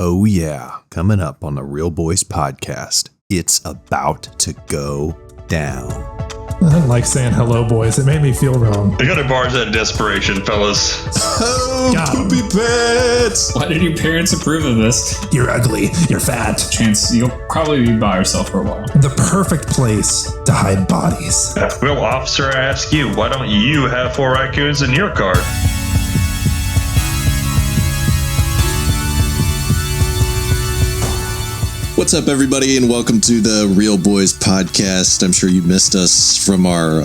Oh yeah, coming up on the Real Bois podcast, it's about to go down. I didn't like saying hello, boys. It made me feel wrong. I got a bars out of desperation, fellas. Oh, God. poopy pants! Why did your parents approve of this? You're ugly. You're fat. Chance, you'll probably be by yourself for a while. The perfect place to hide bodies. Well, officer, I ask you, why don't you have 4 raccoons in your car? What's up, everybody, and welcome to the Real Bois podcast. I'm sure you missed us from our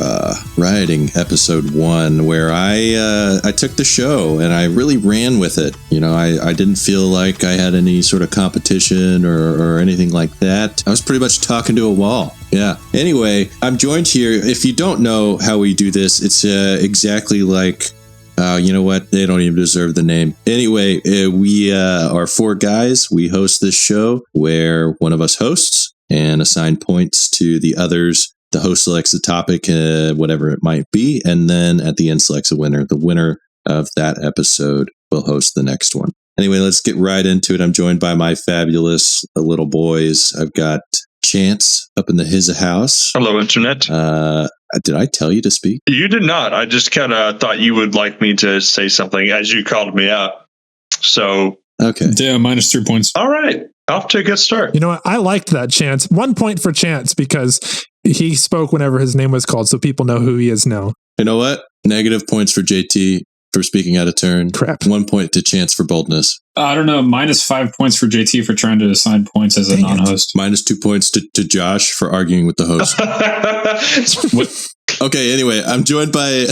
rioting episode 1, where I took the show and I really ran with it. You know, I didn't feel like I had any sort of competition or anything like that. I was pretty much talking to a wall. Yeah. Anyway, I'm joined here. If you don't know how we do this, it's exactly like... you know what? They don't even deserve the name. Anyway, we are 4 guys. We host this show where one of us hosts and assign points to the others. The host selects the topic, whatever it might be, and then at the end selects a winner. The winner of that episode will host the next one. Anyway, let's get right into it. I'm joined by my fabulous little boys. I've got Chance up in his house. Hello, Internet. Did I tell you to speak? You did not. I just kind of thought you would like me to say something as you called me out. So, Okay. Yeah, minus 3 points. all right. Off to a good start. You know what? I liked that Chance. 1 point for Chance because he spoke whenever his name was called, so people know who he is now. You know what? Negative points for JT for speaking out of turn. Crap. 1 point to Chance for boldness. I don't know, minus 5 points for JT for trying to assign points as a Dang it. non-host. Minus 2 points to Josh for arguing with the host. Okay, anyway, I'm joined by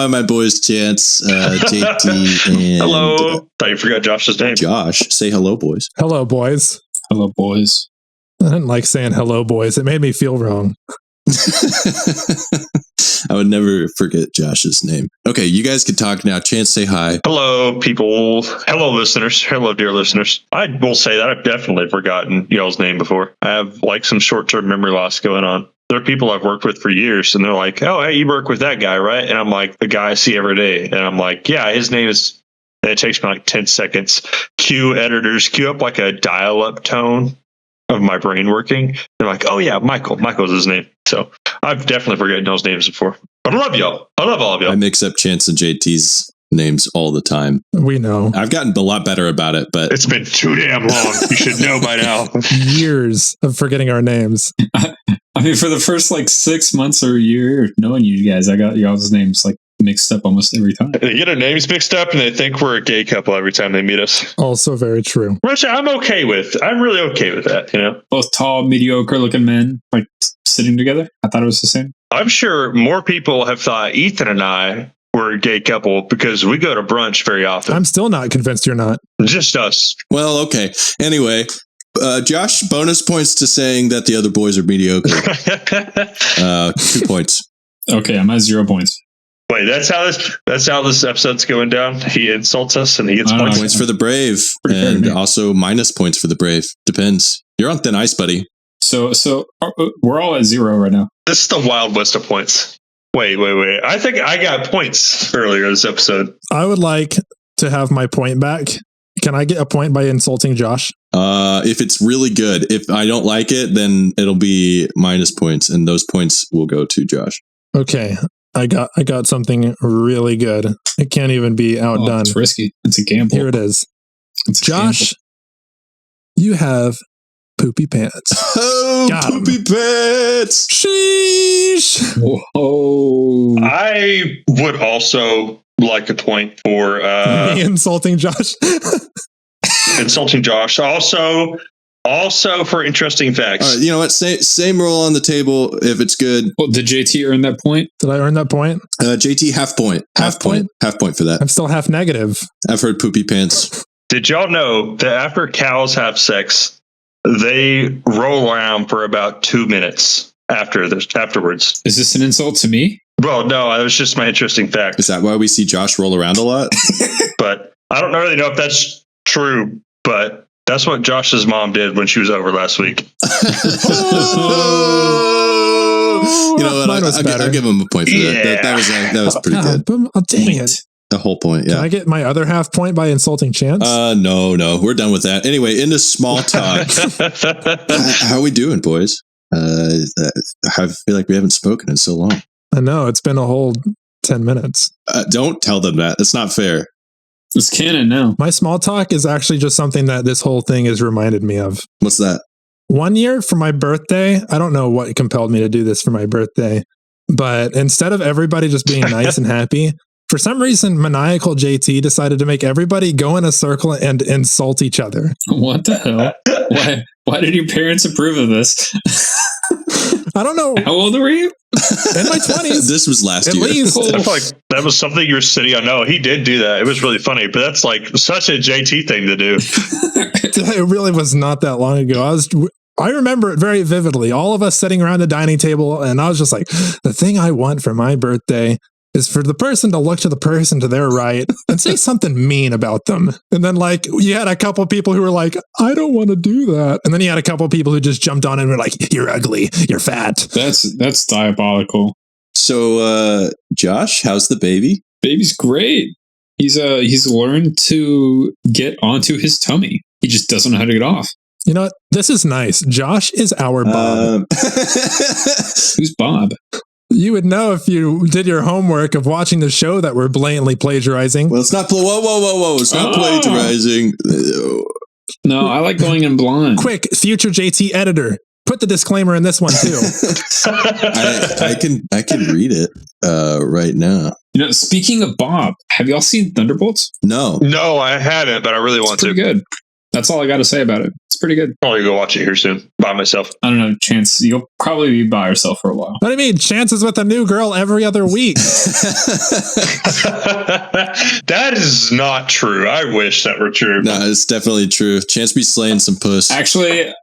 my boys Chance, JT, and Hello. Thought you forgot Josh's name. Josh. Say hello, boys. Hello, boys. Hello, boys. I didn't like saying hello, boys. It made me feel wrong. I would never forget Josh's name. Okay, you guys can talk now. Chance, say hi. Hello, people. Hello, listeners. Hello, dear listeners. I will say that I've definitely forgotten y'all's name before. I have like some short-term memory loss going on. There are people I've worked with for years, and they're like, "Oh, hey, you work with that guy, right?" And I'm like, "The guy I see every day." And I'm like, "Yeah, his name is." And it takes me like 10 seconds. Cue editors, cue up like a dial-up tone of my brain working. They're like, "Oh yeah, Michael. Michael's his name." So I've definitely forgotten those names before. But I love y'all. I love all of y'all. I mix up Chance and JT's names all the time. We know. I've gotten a lot better about it, but It's been too damn long. You should know by now. Years of forgetting our names. I mean, for the first like 6 months or a year of knowing you guys, I got y'all's names like mixed up almost every time. They get our names mixed up and they think we're a gay couple every time they meet us. Also very true. Which I'm okay with. I'm really okay with that, you know? Both tall, mediocre looking men, like sitting together. I thought it was the same. I'm sure more people have thought Ethan and I were a gay couple because we go to brunch very often. I'm still not convinced you're not. Just us. well, okay. Anyway, Josh, bonus points to saying that the other boys are mediocre. 2 points. Okay, I'm at 0 points. Wait, that's how this episode's going down. He insults us and he gets I don't points. know. Points for the brave, Pretty fair to and me. also minus points for the brave. Depends. You're on thin ice, buddy. So we're all at 0 right now. This is the wild west of points. Wait. I think I got points earlier this episode. I would like to have my point back. Can I get a point by insulting Josh? If it's really good, if I don't like it, then it'll be minus points, and those points will go to Josh. Okay. I got something really good. It can't even be outdone. It's risky. It's a gamble. Here it is. It's a Josh, you have poopy pants. Oh, Got 'em. poopy pants! Sheesh. gamble. Whoa. I would also like a point for Me insulting Josh. insulting Josh. Also for interesting facts. All right, you know what? Same roll on the table if it's good. Well, did JT earn that point? Did I earn that point? JT, half point. Half point? Half point for that. I'm still half negative. I've heard poopy pants. Did y'all know that after cows have sex, they roll around for about 2 minutes afterwards? Is this an insult to me? Well, no, that was just my interesting fact. Is that why we see Josh roll around a lot? But I don't really know if that's true, but that's what Josh's mom did when she was over last week. You know what? Mine was better. I'll give him a point for that. Yeah. That was pretty good. Oh, dang it. the whole point. Can Yeah. I get my other half point by insulting Chance? No, we're done with that. Anyway, into small talk. How are we doing, boys? I feel like we haven't spoken in so long. I know, it's been a whole 10 minutes. Don't tell them that. That's not fair. It's canon now. My small talk is actually just something that this whole thing has reminded me of. What's that? One year for my birthday, I don't know what compelled me to do this for my birthday, but instead of everybody just being nice and happy, for some reason, maniacal JT decided to make everybody go in a circle and insult each other. What the hell? Why did your parents approve of this? I don't know. How old were you? In my 20s. This was last At year. least. I feel like that was something you were sitting on. No, he did do that. It was really funny, but that's like such a JT thing to do. It really was not that long ago. I remember it very vividly. All of us sitting around the dining table, and I was just like, the thing I want for my birthday is for the person to look to the person to their right and say something mean about them. And then like you had a couple people who were like, I don't want to do that. And then you had a couple people who just jumped on and were like, you're ugly, you're fat. That's diabolical. So, Josh, how's the baby? Baby's great. He's learned to get onto his tummy. He just doesn't know how to get off. You know what? This is nice. Josh is our Bob. Who's Bob? You would know if you did your homework of watching the show that we're blatantly plagiarizing. Well, it's not. Whoa! It's not plagiarizing. No, I like going in blind. Quick, future JT editor, put the disclaimer in this one too. I can read it right now. You know, speaking of Bob, have y'all seen Thunderbolts? No. No, I haven't, but I really want It's pretty to. good. That's all I got to say about it. It's pretty good. I'll probably go watch it here soon by myself. I don't know, Chance. You'll probably be by yourself for a while. What do you mean? Chances with a new girl every other week. That is not true. I wish that were true. No, it's definitely true. Chance be slaying some puss. Actually,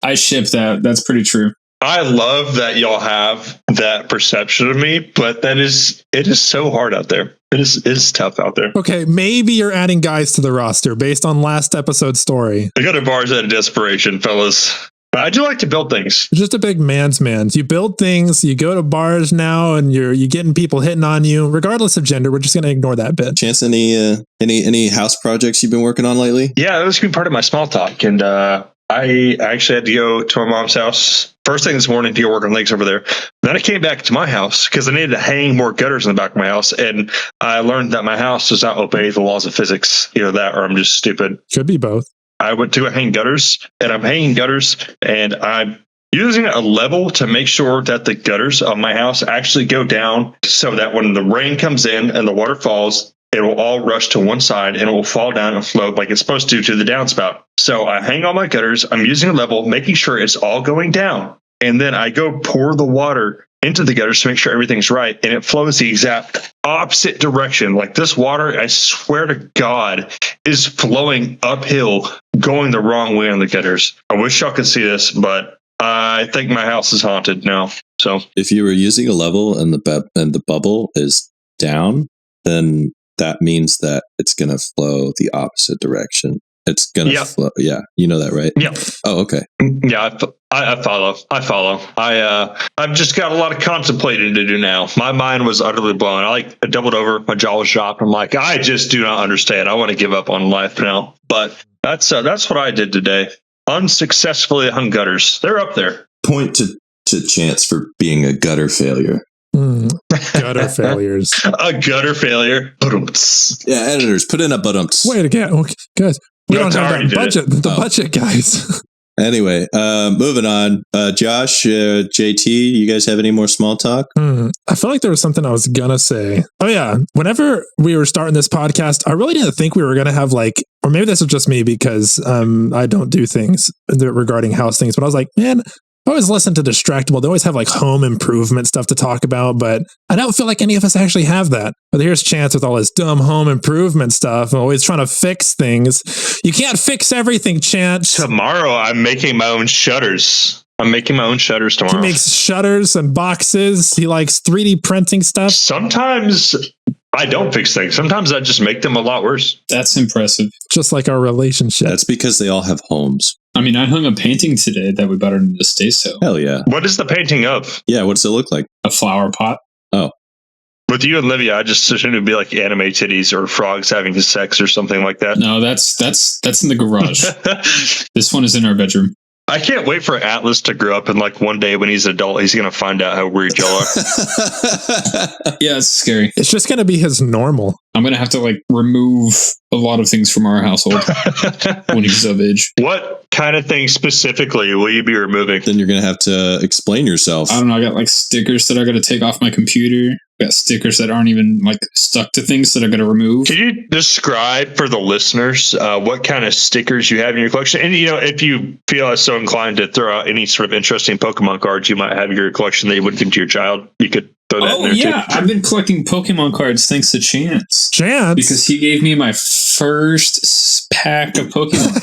I ship that. That's pretty true. I love that y'all have that perception of me, but it is so hard out there. It is tough out there. Okay, maybe you're adding guys to the roster based on last episode's story. I go to bars out of desperation, fellas. But I do like to build things. You're just a big man's man. You build things, you go to bars now, and you're getting people hitting on you, regardless of gender. We're just going to ignore that bit. Chance, any house projects you've been working on lately? Yeah, that was a good part of my small talk. And I actually had to go to my mom's house first thing this morning to go work on lakes over there. Then I came back to my house because I needed to hang more gutters in the back of my house. And I learned that my house does not obey the laws of physics. Either that or I'm just stupid. Could be both. I went to hang gutters, and I'm hanging gutters, and I'm using a level to make sure that the gutters of my house actually go down so that when the rain comes in and the water falls, it will all rush to one side and it will fall down and flow like it's supposed to the downspout. So I hang all my gutters. I'm using a level, making sure it's all going down. And then I go pour the water into the gutters to make sure everything's right. And it flows the exact opposite direction. Like this water, I swear to God, is flowing uphill, going the wrong way on the gutters. I wish y'all could see this, but I think my house is haunted now. So if you were using a level and the bubble is down, then that means that it's going to flow the opposite direction. It's going to flow. Yeah. You know that, right? Yeah. Oh, okay. Yeah. I follow. I've just got a lot of contemplating to do now. My mind was utterly blown. I doubled over. My jaw was dropped. I'm like, I just do not understand. I want to give up on life now. But that's what I did today. Unsuccessfully hung gutters. They're up there. Point to Chance for being a gutter failure. Gutter failures. A gutter failure. Yeah, editors, put in a budumts. Wait again. Okay, guys, we No, don't have Tari that did budget. The budget, guys. Anyway, moving on. Josh, JT, you guys have any more small talk? I feel like there was something I was going to say. Oh, yeah. Whenever we were starting this podcast, I really didn't think we were going to have or maybe this was just me because I don't do things regarding house things, but I was like, man, I always listen to Distractible. They always have home improvement stuff to talk about, but I don't feel like any of us actually have that. But here's Chance with all his dumb home improvement stuff, always trying to fix things. You can't fix everything, Chance. Tomorrow, I'm making my own shutters. I'm making my own shutters tomorrow. He makes shutters and boxes. He likes 3D printing stuff. Sometimes I don't fix things. Sometimes I just make them a lot worse. That's impressive. Just like our relationship. That's because they all have homes. I mean, I hung a painting today that we bought in the stay so. Hell yeah. What is the painting of? Yeah, what's it look like? A flower pot. Oh. With you and Livia, I just assumed it'd be like anime titties or frogs having sex or something like that. No, that's in the garage. This one is in our bedroom. I can't wait for Atlas to grow up and like one day when he's an adult, he's going to find out how weird y'all are. Yeah, it's scary. It's just going to be his normal. I'm going to have to like remove a lot of things from our household when he's of age. What kind of things specifically will you be removing? Then you're going to have to explain yourself. I don't know. I got like stickers that I got to take off my computer. I got stickers that aren't even like stuck to things that I got to remove. Can you describe for the listeners what kind of stickers you have in your collection? And, you know, if you feel so inclined to throw out any sort of interesting Pokemon cards you might have in your collection that you would give to your child, you could throw that in there yeah. too. I've been collecting Pokemon cards thanks to Chance. Chance? Because he gave me my first pack of Pokemon.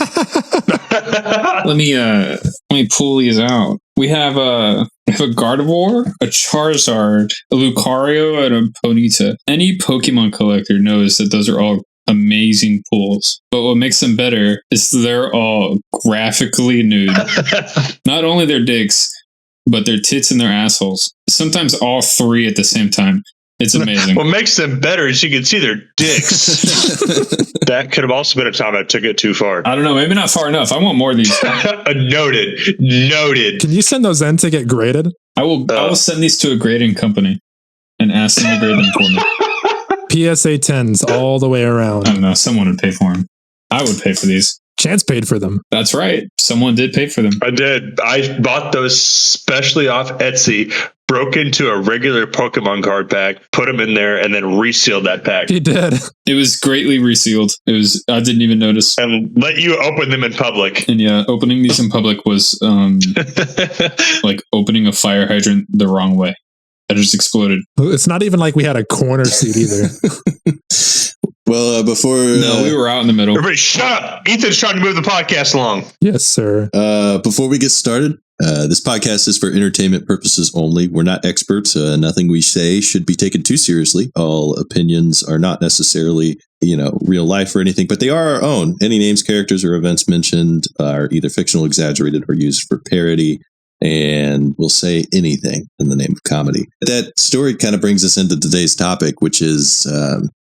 Let me pull these out. We have a Gardevoir, a Charizard, a Lucario, and a Ponyta. Any Pokemon collector knows that those are all amazing pulls. But what makes them better is they're all graphically nude. Not only their dicks, but their tits and their assholes. Sometimes all three at the same time. It's amazing. What makes them better is you can see their dicks. That could have also been a time I took it too far. I don't know. Maybe not far enough. I want more of these. Noted. Can you send those in to get graded? I will send these to a grading company and ask them to grade them for me. PSA 10s all the way around. I don't know. Someone would pay for them. I would pay for these. Chance paid for them. That's right. Someone did pay for them. I did. I bought those specially off Etsy, broke into a regular Pokemon card pack, put them in there, and then resealed that pack. He did. It was greatly resealed. I didn't even notice. And let you open them in public. And yeah, opening these in public was like opening a fire hydrant the wrong way. I just exploded. It's not even like we had a corner seat either. Well, before... No, we were out in the middle. Everybody shut up! Ethan's trying to move the podcast along. Yes, sir. Before we get started, this podcast is for entertainment purposes only. We're not experts. Nothing we say should be taken too seriously. All opinions are not necessarily, real life or anything, but they are our own. Any names, characters, or events mentioned are either fictional, exaggerated, or used for parody. And we'll say anything in the name of comedy. That story kind of brings us into today's topic, which is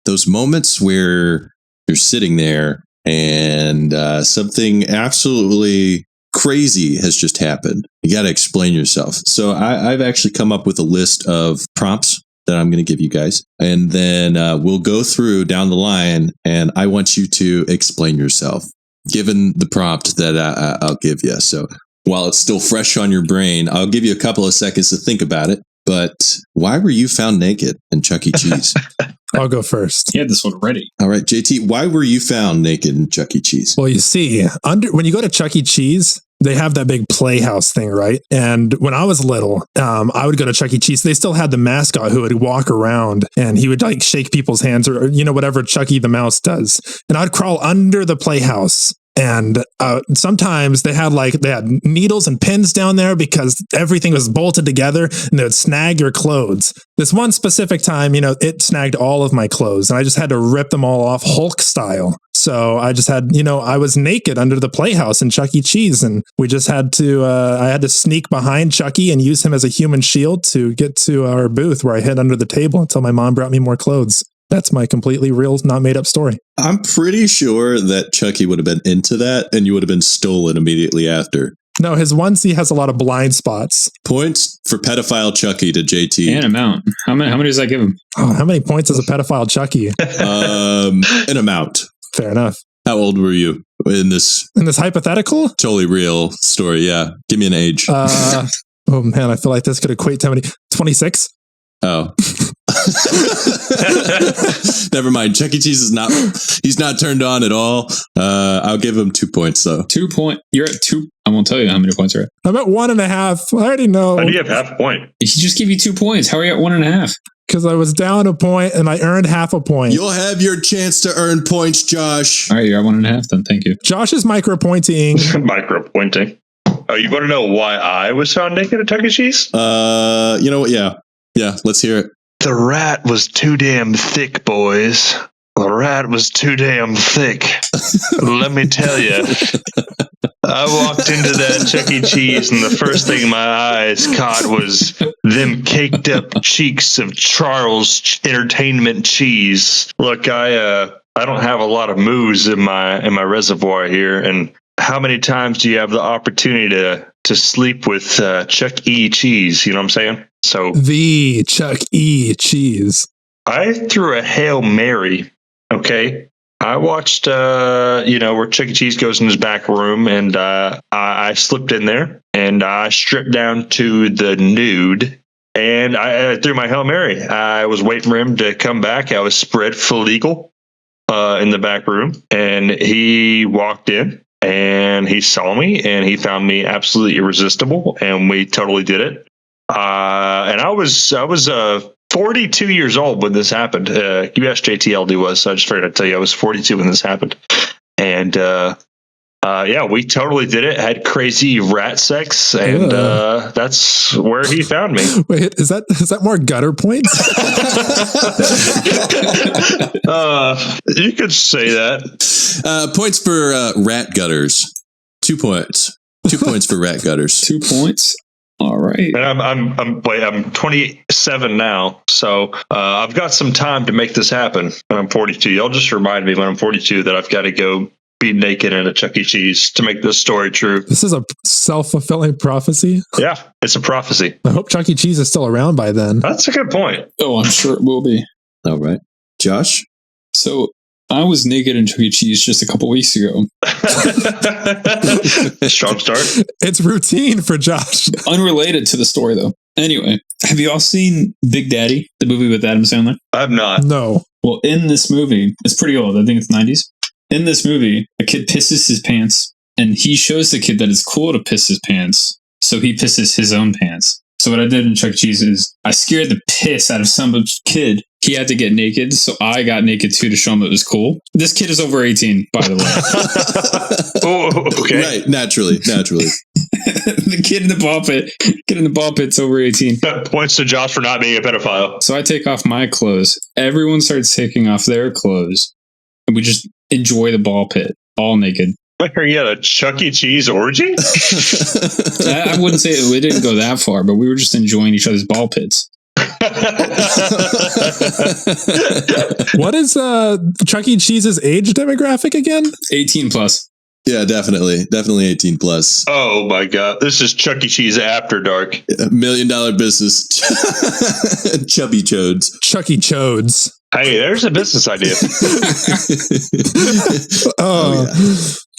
those moments where you're sitting there and something absolutely crazy has just happened. You got to explain yourself. So I've actually come up with a list of prompts that I'm going to give you guys. And then we'll go through down the line, and I want you to explain yourself, given the prompt that I'll give you. So while it's still fresh on your brain, I'll give you a couple of seconds to think about it. But why were you found naked in Chuck E. Cheese? I'll go first. He had this one ready. All right, JT, why were you found naked in Chuck E. Cheese? Well, you see, when you go to Chuck E. Cheese, they have that big playhouse thing, right? And when I was little, I would go to Chuck E. Cheese. They still had the mascot who would walk around and he would like shake people's hands or whatever Chucky the mouse does. And I'd crawl under the playhouse. And sometimes they had needles and pins down there because everything was bolted together and they would snag your clothes. This one specific time, it snagged all of my clothes and I just had to rip them all off Hulk style. So I just had, I was naked under the playhouse in Chuck E. Cheese, and we just had to, I had to sneak behind Chucky and use him as a human shield to get to our booth where I hid under the table until my mom brought me more clothes. That's my completely real, not made up story. I'm pretty sure that Chucky would have been into that and you would have been stolen immediately after. No, his onesie has a lot of blind spots. Points for pedophile Chucky to JT. And amount. How many does that give him? Oh, how many points is a pedophile Chucky? An amount. Fair enough. How old were you in this hypothetical? Totally real story? Yeah. Give me an age. Oh man, I feel like this could equate to how many? 26? Oh. Never mind. Chuck E. Cheese he's not turned on at all. I'll give him 2 points though. 2 points. You're at 2. I won't tell you how many points you're at. I'm at 1.5. I already know. How do you have half a point? He just gave you 2 points. How are you at 1.5? Because I was down a point and I earned half a point. You'll have your chance to earn points, Josh. All right, you're at 1.5 then. Thank you. Josh is micro-pointing. Micro-pointing. Oh, you want to know why I was found naked at Chuck E. Cheese? You know what? Yeah, let's hear it. The rat was too damn thick, boys. The rat was too damn thick. Let me tell you. I walked into that Chuck E. Cheese, and the first thing my eyes caught was them caked up cheeks of Charles Entertainment Cheese. Look, I don't have a lot of moves in my reservoir here, and how many times do you have the opportunity to sleep with Chuck E. Cheese? You know what I'm saying? So the Chuck E. Cheese. I threw a Hail Mary. Okay. I watched, where Chuck E. Cheese goes in his back room, and I slipped in there, and I stripped down to the nude, and I threw my Hail Mary. I was waiting for him to come back. I was spread full eagle in the back room, and he walked in, and he saw me, and he found me absolutely irresistible, and we totally did it. And I was 42 years old when this happened. You asked JTLD was, so I just figured I'd tell you I was 42 when this happened. And we totally did it. Had crazy rat sex, and that's where he found me. Wait, is that more gutter points? You could say that. Points for rat gutters. 2 points. 2 points for rat gutters. 2 points. All right. And I'm 27 now, so I've got some time to make this happen. When I'm 42, y'all just remind me when I'm 42 that I've got to go be naked in a Chuck E. Cheese to make this story true. This is a self-fulfilling prophecy. Yeah, it's a prophecy. I hope Chuck E. Cheese is still around by then. That's a good point. Oh, I'm sure it will be. All right. Josh? So I was naked in Chuck E. Cheese just a couple weeks ago. Strong start. It's routine for Josh. Unrelated to the story, though. Anyway, have you all seen Big Daddy, the movie with Adam Sandler? I'm not. No. Well, in this movie, it's pretty old. I think it's 90s. In this movie, a kid pisses his pants, and he shows the kid that it's cool to piss his pants, so he pisses his own pants. So what I did in Chuck E. Cheese is I scared the piss out of some kid. He had to get naked, so I got naked too to show him it was cool. This kid is over 18, by the way. Oh, okay. Right, naturally. The kid in the ball pit's over 18. That points to Josh for not being a pedophile. So I take off my clothes. Everyone starts taking off their clothes, and we just enjoy the ball pit, all naked. Are you at a Chuck E. Cheese orgy? I wouldn't say we didn't go that far, but we were just enjoying each other's ball pits. What is Chuck E. Cheese's age demographic again? 18 plus. Yeah, definitely 18 plus. Oh my God, this is Chuck E. Cheese after dark. $1 million business. Chubby Chodes. Chuck E. Chodes. Hey, there's a business idea.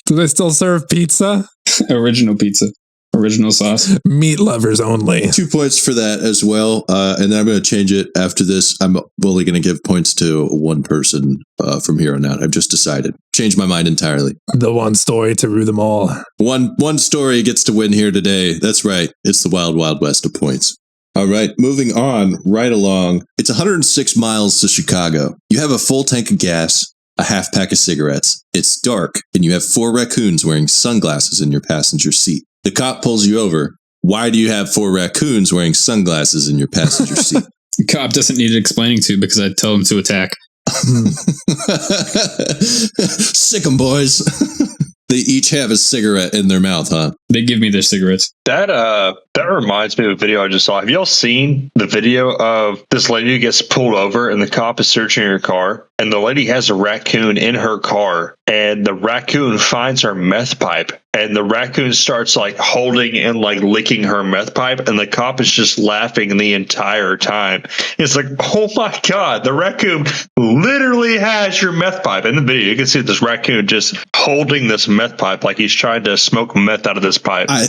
Do they still serve pizza? Original pizza. Original sauce. Meat lovers only. 2 points for that as well. And then I'm going to change it after this. I'm only going to give points to one person from here on out. I've just decided. Changed my mind entirely. The one story to rue them all. One story gets to win here today. That's right. It's the Wild Wild West of points. All right, moving on right along. It's 106 miles to Chicago. You have a full tank of gas, a half pack of cigarettes. It's dark, and you have 4 raccoons wearing sunglasses in your passenger seat. The cop pulls you over. Why do you have 4 raccoons wearing sunglasses in your passenger seat? The cop doesn't need explaining to because I tell him to attack. Sick 'em, boys. They each have a cigarette in their mouth, huh? They give me their cigarettes. That reminds me of a video I just saw. Have y'all seen the video of this lady who gets pulled over and the cop is searching her car, and the lady has a raccoon in her car, and the raccoon finds her meth pipe, and the raccoon starts like holding and like licking her meth pipe, and the cop is just laughing the entire time. It's like, oh my God, the raccoon literally has your meth pipe. In the video, you can see this raccoon just holding this meth pipe like he's trying to smoke meth out of this pipe. I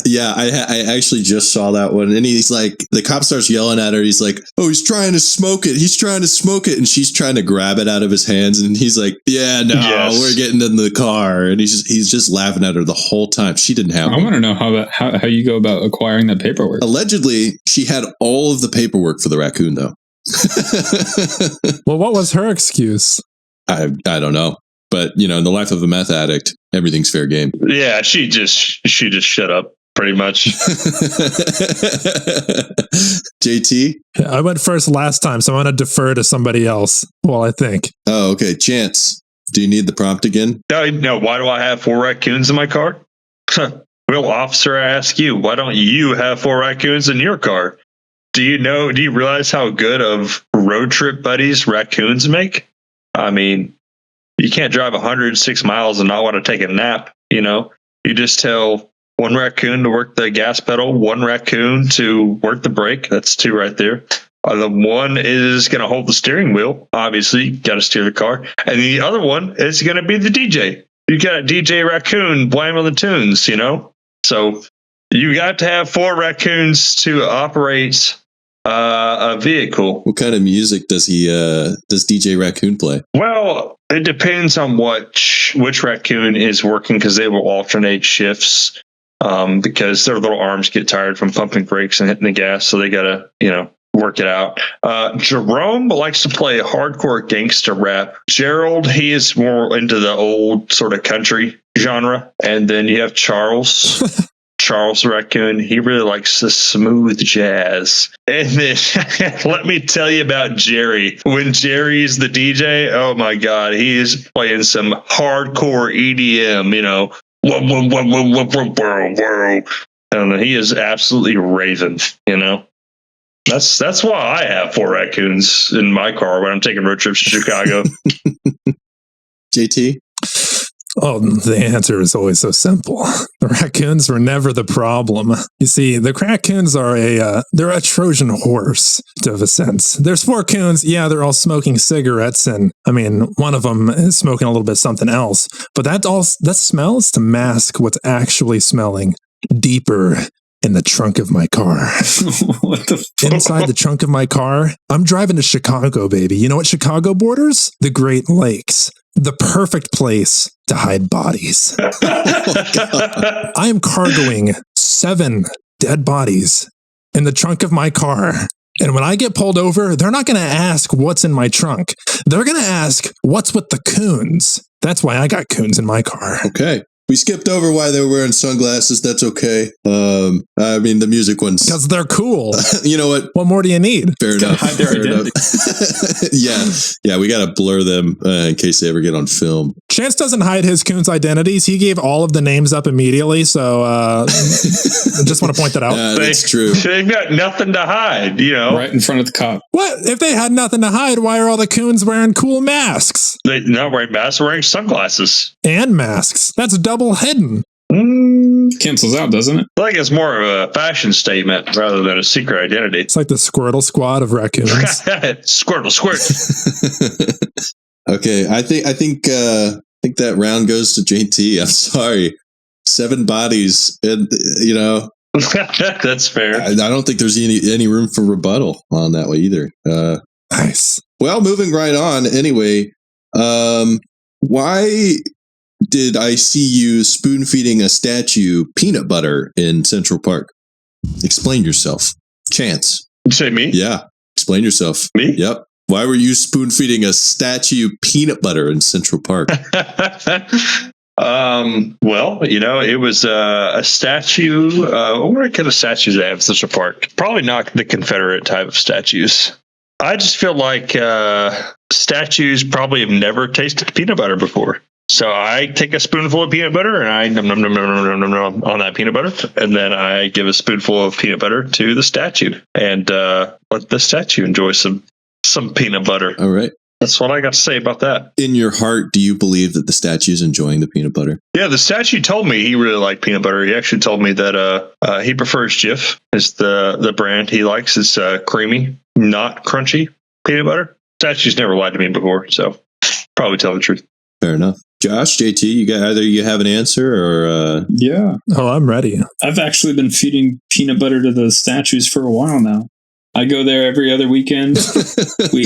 actually just saw that one, and he's like, the cop starts yelling at her. He's like, oh, he's trying to smoke it. He's trying to smoke it. And she's trying to grab it out of his hands. And he's like, yeah, no, yes, we're getting in the car. And he's just laughing at her the whole time. She didn't have I want to know how you go about acquiring that paperwork. Allegedly, she had all of the paperwork for the raccoon, though. Well, what was her excuse? I don't know. But, in the life of a meth addict, everything's fair game. Yeah, she just shut up, pretty much. JT? I went first last time, so I'm going to defer to somebody else while I think. Oh, okay. Chance, do you need the prompt again? No, why do I have 4 raccoons in my car? Well, officer, I ask you, why don't you have 4 raccoons in your car? Do you realize how good of road trip buddies raccoons make? I mean, you can't drive 106 miles and not want to take a nap, You just tell one raccoon to work the gas pedal, one raccoon to work the brake. That's 2 right there. The one is going to hold the steering wheel. Obviously, you got to steer the car. And the other one is going to be the DJ. You got a DJ raccoon playing on the tunes, So you got to have 4 raccoons to operate a vehicle. What kind of music does DJ Raccoon play? Well, it depends on which raccoon is working, because they will alternate shifts because their little arms get tired from pumping brakes and hitting the gas, so they gotta work it out. Jerome likes to play hardcore gangster rap. Gerald, he is more into the old sort of country genre, and then you have Charles. Charles the raccoon, he really likes the smooth jazz. And then let me tell you about Jerry. When Jerry's the DJ, oh my God, he is playing some hardcore EDM, And he is absolutely raving, That's why I have 4 raccoons in my car when I'm taking road trips to Chicago. JT? Oh, the answer is always so simple. The raccoons were never the problem. You see, the raccoons are they're a Trojan horse, to a sense. There's 4 coons. Yeah, they're all smoking cigarettes. And I mean, one of them is smoking a little bit something else. But that smell is to mask what's actually smelling deeper in the trunk of my car. What the fuck? Inside the trunk of my car, I'm driving to Chicago, baby. You know what Chicago borders? The Great Lakes. The perfect place to hide bodies. I am cargoing 7 dead bodies in the trunk of my car. And when I get pulled over, they're not going to ask what's in my trunk. They're going to ask what's with the coons. That's why I got coons in my car. Okay. We skipped over why they were wearing sunglasses. That's okay. I mean, the music ones. Because they're cool. You know what? What more do you need? Fair enough. Hide their identity. Yeah, we got to blur them in case they ever get on film. Chance doesn't hide his coons' identities. He gave all of the names up immediately. So I just want to point that out. That's true. They've got nothing to hide, Right in front of the cop. What? If they had nothing to hide, why are all the coons wearing cool masks? They're not wearing masks, they're wearing sunglasses. And masks. That's double hidden. Cancels out, doesn't it? I think it's more of a fashion statement rather than a secret identity. It's like the Squirtle Squad of raccoons. Squirtle, squirt. Okay, I think that round goes to JT. I'm sorry, 7 bodies, and That's fair. I don't think there's any room for rebuttal on that way either. Nice. Well, moving right on. Anyway, why did I see you spoon feeding a statue peanut butter in Central Park? Explain yourself. Chance. You say me? Yeah. Explain yourself. Me? Yep. Why were you spoon feeding a statue peanut butter in Central Park? Well, it was a statue. What kind of statues they have in Central Park? Probably not the Confederate type of statues. I just feel like statues probably have never tasted peanut butter before. So I take a spoonful of peanut butter and I nom on that peanut butter, and then I give a spoonful of peanut butter to the statue, and let the statue enjoy some peanut butter. All right. That's what I got to say about that. In your heart, do you believe that the statue is enjoying the peanut butter? Yeah, the statue told me he really liked peanut butter. He actually told me that he prefers Jif is the brand he likes. It's creamy, not crunchy peanut butter. Statue's never lied to me before, so probably tell the truth. Fair enough. Josh, JT, you have an answer or? Yeah. Oh, I'm ready. I've actually been feeding peanut butter to the statues for a while now. I go there every other weekend. Between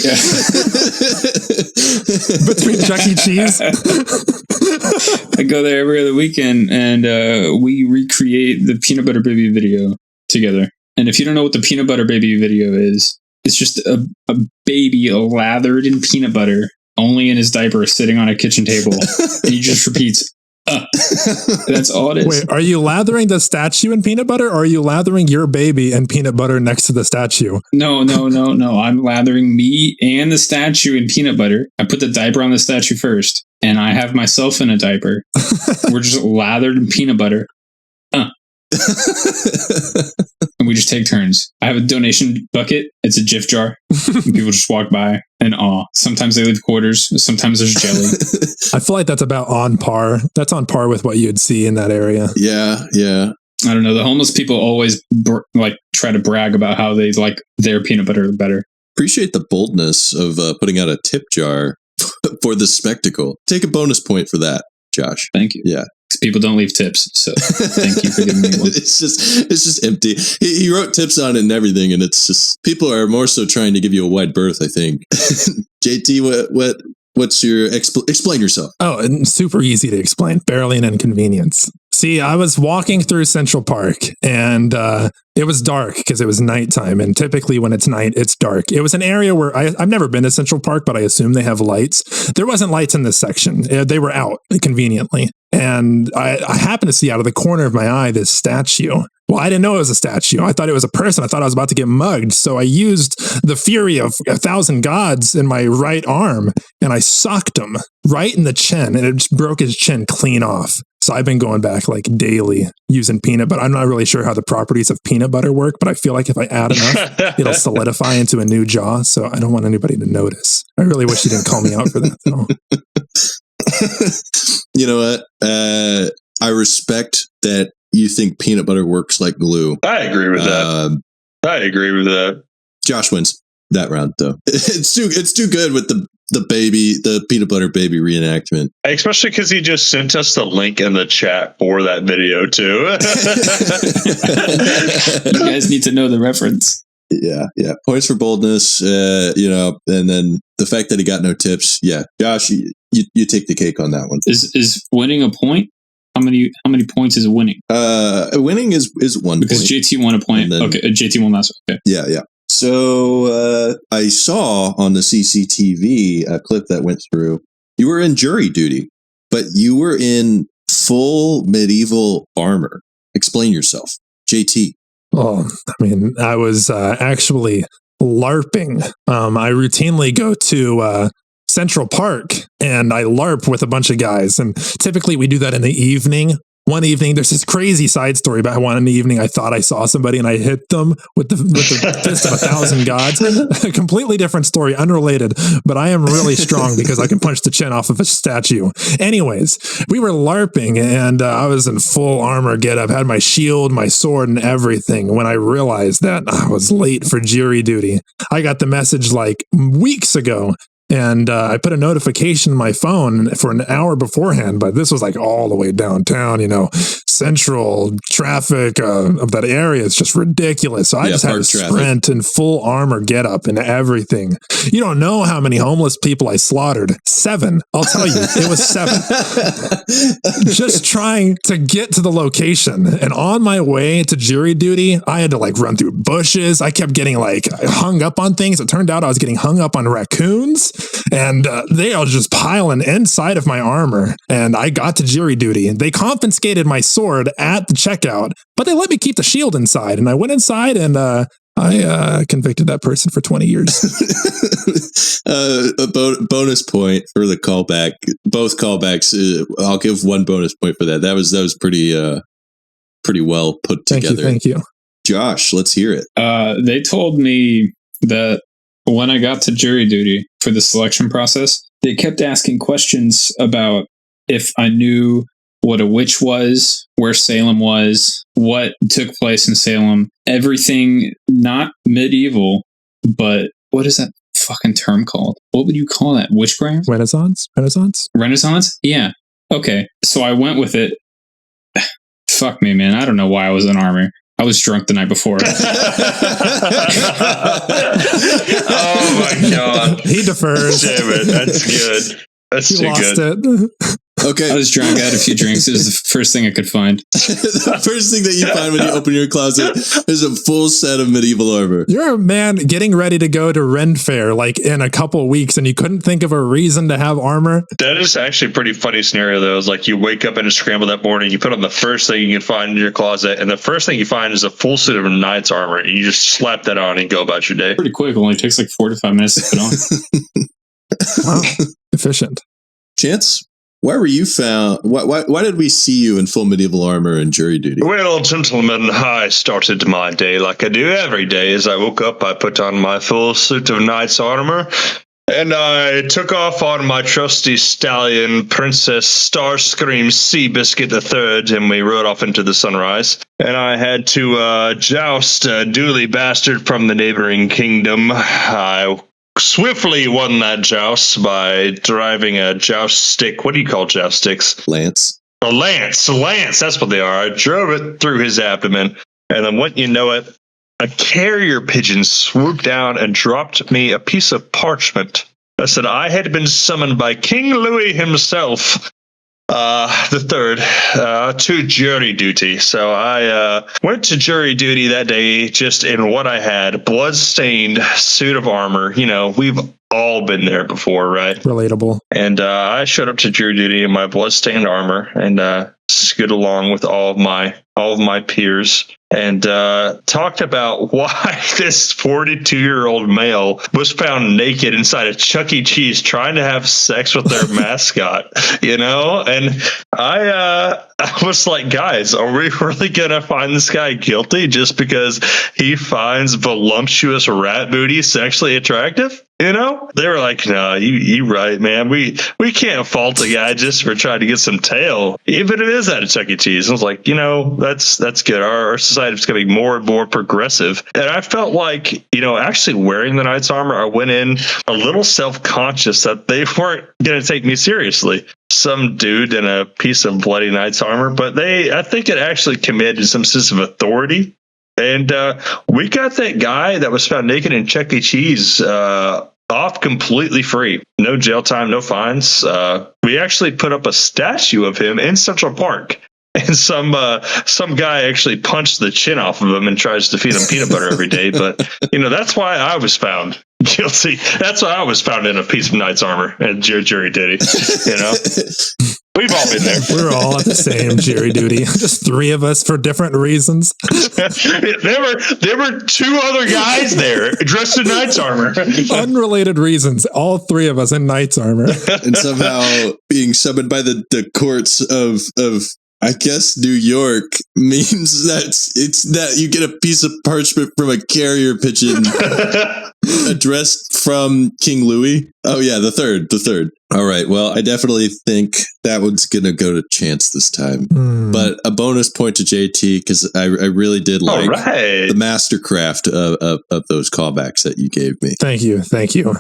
Chuck E. Cheese? I go there every other weekend, and we recreate the Peanut Butter Baby video together. And if you don't know what the Peanut Butter Baby video is, it's just a baby lathered in peanut butter, only in his diaper, sitting on a kitchen table. And he just repeats, That's all it is. Wait, are you lathering the statue in peanut butter, or are you lathering your baby in peanut butter next to the statue? No. I'm lathering me and the statue in peanut butter. I put the diaper on the statue first, and I have myself in a diaper. We're just lathered in peanut butter. And we just take turns. I have a donation bucket. It's a GIF jar. People just walk by in awe. Sometimes they leave quarters. Sometimes there's jelly. I feel like that's about on par. That's on par with what you'd see in that area. Yeah. I don't know. The homeless people always try to brag about how they like their peanut butter better. Appreciate the boldness of putting out a tip jar for the spectacle. Take a bonus point for that, Josh. Thank you. Yeah. People don't leave tips, so thank you for giving me one. It's just empty. He wrote tips on it and everything, and it's just people are more so trying to give you a wide berth, I think. JT, what's your explain yourself? Oh, and super easy to explain. Barely an inconvenience. See, I was walking through Central Park and it was dark because it was nighttime. And typically when it's night, it's dark. It was an area where I've never been to Central Park, but I assume they have lights. There wasn't lights in this section. They were out conveniently. And I happened to see out of the corner of my eye this statue. Well, I didn't know it was a statue. I thought it was a person. I thought I was about to get mugged. So I used the fury of 1,000 gods in my right arm and I socked him right in the chin and it just broke his chin clean off. So I've been going back like daily using peanut butter. I'm not really sure how the properties of peanut butter work, but I feel like if I add enough, it'll solidify into a new jaw. So I don't want anybody to notice. I really wish you didn't call me out for that though. You know what? I respect that you think peanut butter works like glue. I agree with that. Josh wins that round, though. It's too good with the peanut butter baby reenactment. Especially because he just sent us the link in the chat for that video too. You guys need to know the reference. Yeah. Points for boldness, and then the fact that he got no tips. Yeah, Josh, you take the cake on that one. Is winning a point? How many points is winning? Winning is 1 because point. JT won a point. Then, okay, JT won last. Okay. Yeah. So I saw on the CCTV a clip that went through. You were in jury duty, but you were in full medieval armor. Explain yourself, JT. Oh, I mean, I was actually LARPing. I routinely go to Central Park and I LARP with a bunch of guys. And typically we do that in the evening. One evening, there's this crazy side story about one in the evening. I thought I saw somebody and I hit them with the fist of 1,000 gods. A completely different story, unrelated, but I am really strong because I can punch the chin off of a statue. Anyways, we were LARPing and I was in full armor getup, had my shield, my sword and everything. When I realized that I was late for jury duty, I got the message like weeks ago. And I put a notification in my phone for an hour beforehand, but this was like all the way downtown, central traffic of that area. It's just ridiculous. So I just had to sprint in full armor getup and everything. You don't know how many homeless people I slaughtered. 7. I'll tell you, it was 7. Just trying to get to the location. And on my way to jury duty, I had to run through bushes. I kept getting hung up on things. It turned out I was getting hung up on raccoons. And they are just piling inside of my armor. And I got to jury duty. They confiscated my sword at the checkout, but they let me keep the shield inside. And I went inside and I convicted that person for 20 years. A bonus point for the callback. Both callbacks. I'll give 1 bonus point for that. That was pretty well put together. Thank you. Josh, let's hear it. They told me that when I got to jury duty for the selection process, they kept asking questions about if I knew what a witch was, where Salem was, what took place in Salem, everything not medieval, but what is that fucking term called? What would you call that? Witchcraft? Renaissance? Renaissance? Yeah. Okay. So I went with it. Fuck me, man. I don't know why I was in armor. I was drunk the night before. Oh my god. He defers. Damn it. That's good. That's he too lost good. It. Okay. I was drunk. I had a few drinks. It was the first thing I could find. The first thing that you find when you open your closet is a full set of medieval armor. You're a man getting ready to go to Ren Fair in a couple of weeks and you couldn't think of a reason to have armor? That is actually a pretty funny scenario, though. It's like you wake up in a scramble that morning, you put on the first thing you can find in your closet, and the first thing you find is a full suit of knight's armor, and you just slap that on and go about your day. Pretty quick. It only takes 4 to 5 minutes to put on. Wow. Efficient. Chance, Why were you found? Why did we see you in full medieval armor and jury duty? Well, gentlemen, I started my day like I do every day. As I woke up, I put on my full suit of knight's armor, and I took off on my trusty stallion, Princess Starscream Seabiscuit III, and we rode off into the sunrise. And I had to joust a dooley bastard from the neighboring kingdom. I swiftly won that joust by driving a joust stick. What do you call joust sticks? Lance. A lance. That's what they are. I drove it through his abdomen, and then wouldn't you know it, a carrier pigeon swooped down and dropped me a piece of parchment that said I had been summoned by King Louis himself, the third, to jury duty. So I went to jury duty that day just in what I had, blood-stained suit of armor. You know, we've all been there before, right? Relatable. And I showed up to jury duty in my blood-stained armor and scooted along with all of my peers and talked about why this 42-year-old male was found naked inside a Chuck E. Cheese trying to have sex with their mascot, you know? And I was like, guys, are we really going to find this guy guilty just because he finds voluptuous rat booty sexually attractive? You know, they were like, no, you right, man. We can't fault a guy just for trying to get some tail, even if it is at a Chuck E. Cheese. I was like, you know, that's good. Our society is becoming more and more progressive. And I felt like, you know, actually wearing the knight's armor, I went in a little self-conscious that they weren't going to take me seriously. Some dude in a piece of bloody knight's armor, but I think it actually commanded some sense of authority. And we got that guy that was found naked in Chuck E. Cheese off completely free. No jail time, no fines. We actually put up a statue of him in Central Park. And some guy actually punched the chin off of him and tries to feed him peanut butter every day. But, you know, that's why I was found guilty. That's why I was found in a piece of knight's armor and jury duty, you know? We've all been there. We're all at the same jury duty. Just three of us for different reasons. there were two other guys there dressed in knight's armor. Unrelated reasons. All three of us in knight's armor. And somehow being summoned by the courts of I guess New York means that you get a piece of parchment from a carrier pigeon addressed from King Louis. Oh yeah, the third. All right. Well, I definitely think that one's gonna go to Chance this time. But a bonus point to JT because I really did like the mastercraft of those callbacks that you gave me. Thank you.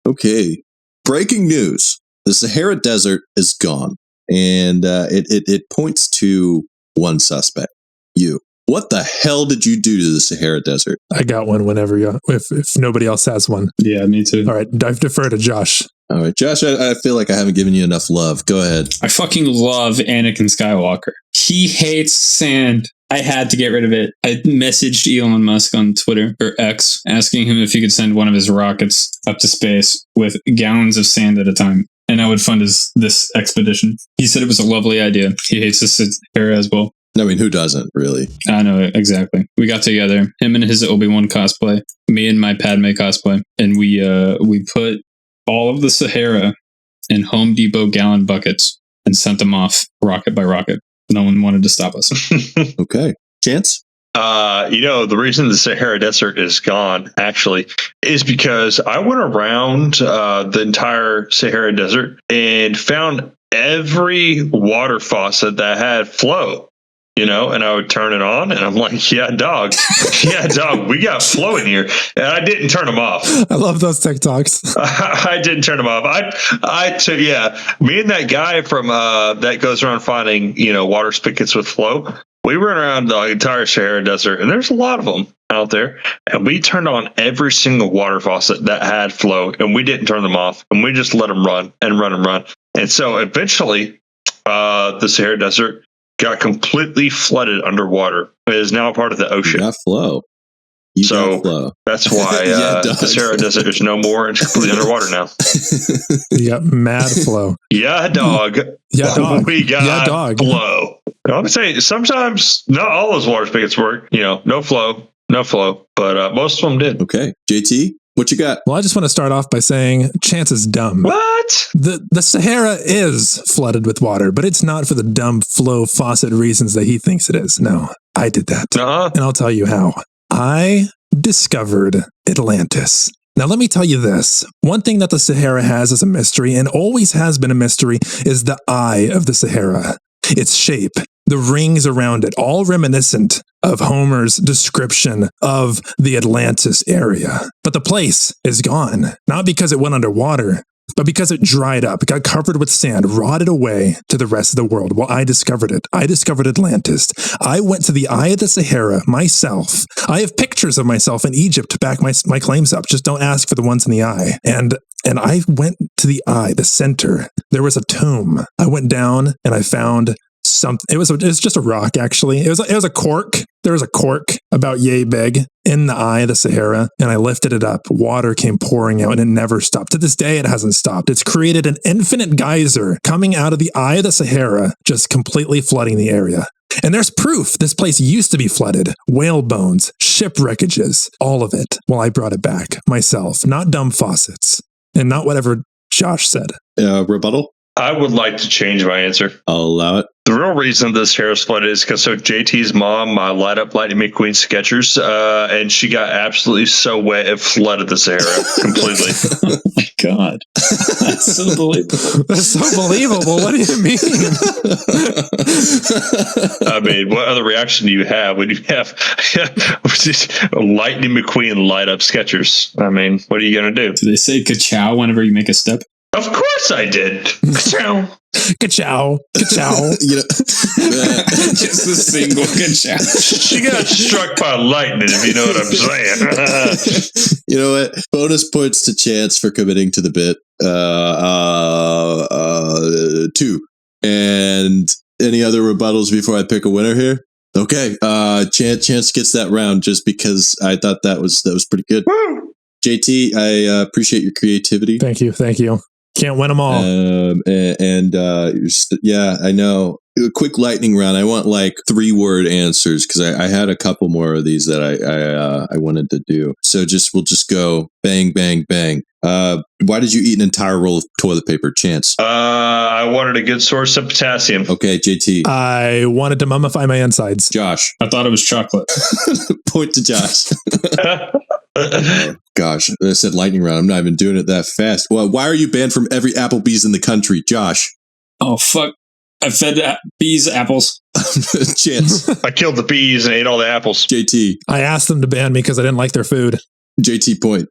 Okay. Breaking news: the Sahara Desert is gone. And it points to one suspect, you. What the hell did you do to the Sahara Desert? I got one whenever if nobody else has one. Yeah, me too. All right, I defer to Josh. All right, Josh, I feel like I haven't given you enough love. Go ahead. I fucking love Anakin Skywalker. He hates sand. I had to get rid of it. I messaged Elon Musk on Twitter, or X, asking him if he could send one of his rockets up to space with gallons of sand at a time. And I would fund this expedition. He said it was a lovely idea. He hates the Sahara as well. I mean, who doesn't, really? I know, exactly. We got together, him and his Obi-Wan cosplay, me and my Padme cosplay, and we put all of the Sahara in Home Depot gallon buckets and sent them off rocket by rocket. No one wanted to stop us. Okay. Chance? The reason the Sahara Desert is gone, actually, is because I went around the entire Sahara Desert and found every water faucet that had flow, and I would turn it on and I'm like, yeah, dog, we got flow in here. And I didn't turn them off. I love those TikToks. I didn't turn them off. Me and that guy from that goes around finding, water spigots with flow. We ran around the entire Sahara Desert, and there's a lot of them out there. And we turned on every single water faucet that had flow, and we didn't turn them off. And we just let them run and run and run. And so eventually, the Sahara Desert got completely flooded underwater. It is now part of the ocean. You got flow. Got flow. That's why the Sahara Desert is no more. It's completely underwater now. You got mad flow. Yeah, dog. Yeah, dog. We got flow. I would say sometimes not all those water spigots work. No flow, but most of them did. Okay. JT, What you got? Well, I just want to start off by saying Chance is dumb. What? The Sahara is flooded with water, but it's not for the dumb flow faucet reasons that he thinks it is. No, I did that. Uh-huh. And I'll tell you how. I discovered Atlantis. Now, let me tell you this. One thing that the Sahara has as a mystery, and always has been a mystery, is the eye of the Sahara. Its shape, the rings around it, all reminiscent of Homer's description of the Atlantis area. But the place is gone, not because it went underwater, but because it dried up, got covered with sand, rotted away to the rest of the world. Well, I discovered it. I discovered Atlantis. I went to the eye of the Sahara myself. I have pictures of myself in Egypt to back my claims up. Just don't ask for the ones in the eye. And I went to the eye, the center. There was a tomb. I went down and I found something. It was just a rock, actually. It was a cork. There was a cork about yay big in the eye of the Sahara, and I lifted it up. Water came pouring out, and it never stopped. To this day, it hasn't stopped. It's created an infinite geyser coming out of the eye of the Sahara, just completely flooding the area. And there's proof this place used to be flooded. Whale bones, shipwreckages, all of it. Well, I brought it back myself, not dumb faucets, and not whatever Josh said. Rebuttal? I would like to change my answer. I'll allow it. The real reason this hair is flooded is because JT's mom light up Lightning McQueen Skechers, and she got absolutely so wet it flooded the Sahara completely. Oh my God. That's so believable. That's so believable. What do you mean? I mean, what other reaction do you have when you have Lightning McQueen light up Skechers? I mean, what are you going to do? Do they say ka-chow whenever you make a step? Of course I did. Ka-chow. Ka-chow. Ka-chow. Just a single ka-chow. She got struck by lightning, if you know what I'm saying. You know what? Bonus points to Chance for committing to the bit. 2. And any other rebuttals before I pick a winner here? Okay. Chance gets that round just because I thought that was pretty good. Woo! JT, I appreciate your creativity. Thank you. Can't win them all. Yeah, I know. A quick lightning round. I want like 3-word answers because I had a couple more of these that I wanted to do. So we'll just go bang, bang, bang. Why did you eat an entire roll of toilet paper, Chance? I wanted a good source of potassium. Okay, JT. I wanted to mummify my insides. Josh. I thought it was chocolate. Point to Josh. Oh, gosh, I said lightning round. I'm not even doing it that fast. Well, why are you banned from every Applebee's in the country, Josh? Oh, fuck. I fed bees apples. Chance. I killed the bees and ate all the apples. JT. I asked them to ban me because I didn't like their food. JT point.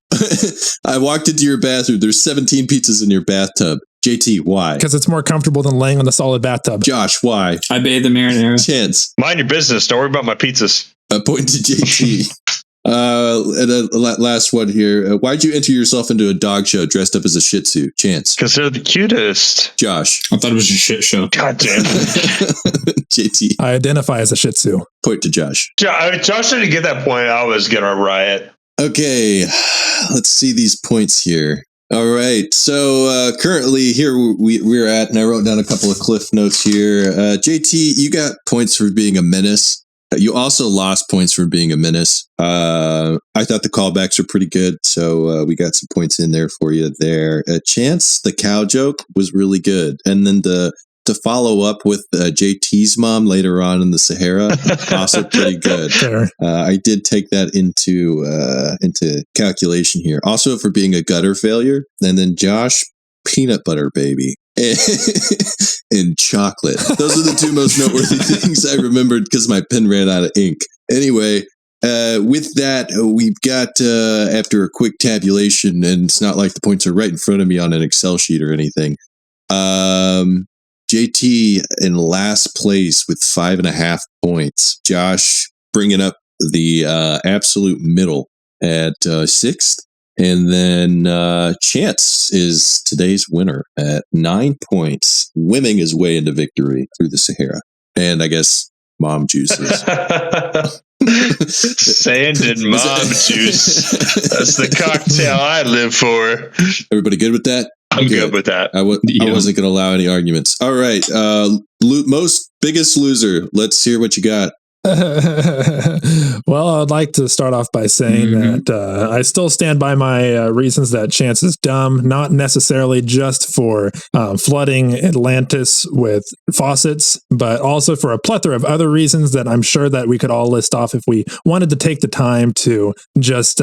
I walked into your bathroom. There's 17 pizzas in your bathtub. JT, why? Because it's more comfortable than laying on the solid bathtub. Josh, why? I bathed the marinara. Chance. Mind your business. Don't worry about my pizzas. A point to JT. And a last one here. Why'd you enter yourself into a dog show dressed up as a Shih Tzu? Chance. Because they're the cutest. Josh. I thought it was a shit show. God damn it. JT. I identify as a Shih Tzu. Point to Josh. Josh didn't get that point. I was going to riot. Okay, let's see these points here. All right, so currently here we're at, and I wrote down a couple of cliff notes here. JT, you got points for being a menace. You also lost points for being a menace. I thought the callbacks were pretty good, so we got some points in there for you there. Chance, the cow joke was really good. And then to follow up with JT's mom later on in the Sahara, also pretty good. Fair. I did take that into calculation here. Also for being a gutter failure. And then Josh, peanut butter baby. And chocolate. Those are the 2 most noteworthy things I remembered because my pen ran out of ink. Anyway, with that, we've got, after a quick tabulation, and it's not like the points are right in front of me on an Excel sheet or anything. JT in last place with 5.5 points. Josh bringing up the absolute middle at 6th. And then Chance is today's winner at 9 points, winning his way into victory through the Sahara. And I guess mom juices. Sand and mom juice. That's the cocktail I live for. Everybody good with that? I'm good with that. I wasn't going to allow any arguments. All right. Biggest loser. Let's hear what you got. Well, I'd like to start off by saying that I still stand by my reasons that Chance is dumb, not necessarily just for flooding Atlantis with faucets, but also for a plethora of other reasons that I'm sure that we could all list off if we wanted to take the time to just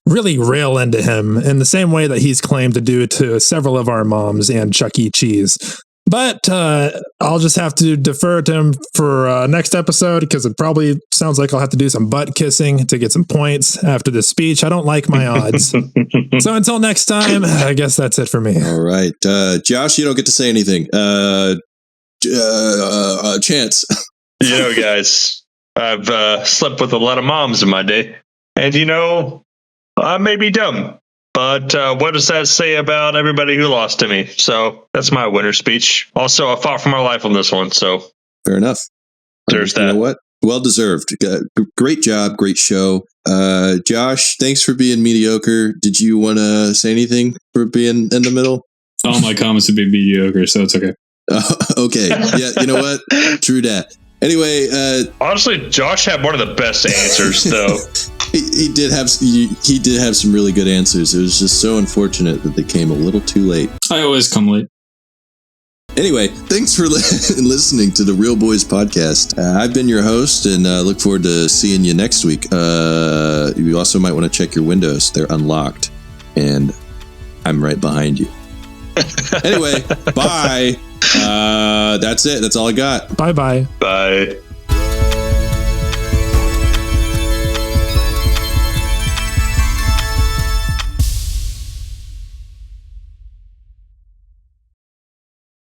really rail into him in the same way that he's claimed to do to several of our moms and Chuck E. Cheese. But I'll just have to defer to him for next episode because it probably sounds like I'll have to do some butt kissing to get some points after this speech. I don't like my odds. So until next time, I guess that's it for me. All right. Josh, you don't get to say anything. Chance. Guys, I've slept with a lot of moms in my day. And, I may be dumb. But what does that say about everybody who lost to me? So that's my winner speech. Also, I fought for my life on this one. So fair enough. There's that. You know what? Well deserved. Great job. Great show. Josh, thanks for being mediocre. Did you want to say anything for being in the middle? All my comments would be mediocre, so it's okay. Okay. Yeah, you know what? True that. Anyway, honestly, Josh had one of the best answers, though. He did have some really good answers. It was just so unfortunate that they came a little too late. I always come late. Anyway, thanks for listening to the Real Bois podcast. I've been your host, and look forward to seeing you next week. You also might want to check your windows; they're unlocked, and I'm right behind you. Anyway, bye. That's it. That's all I got. Bye-bye. Bye.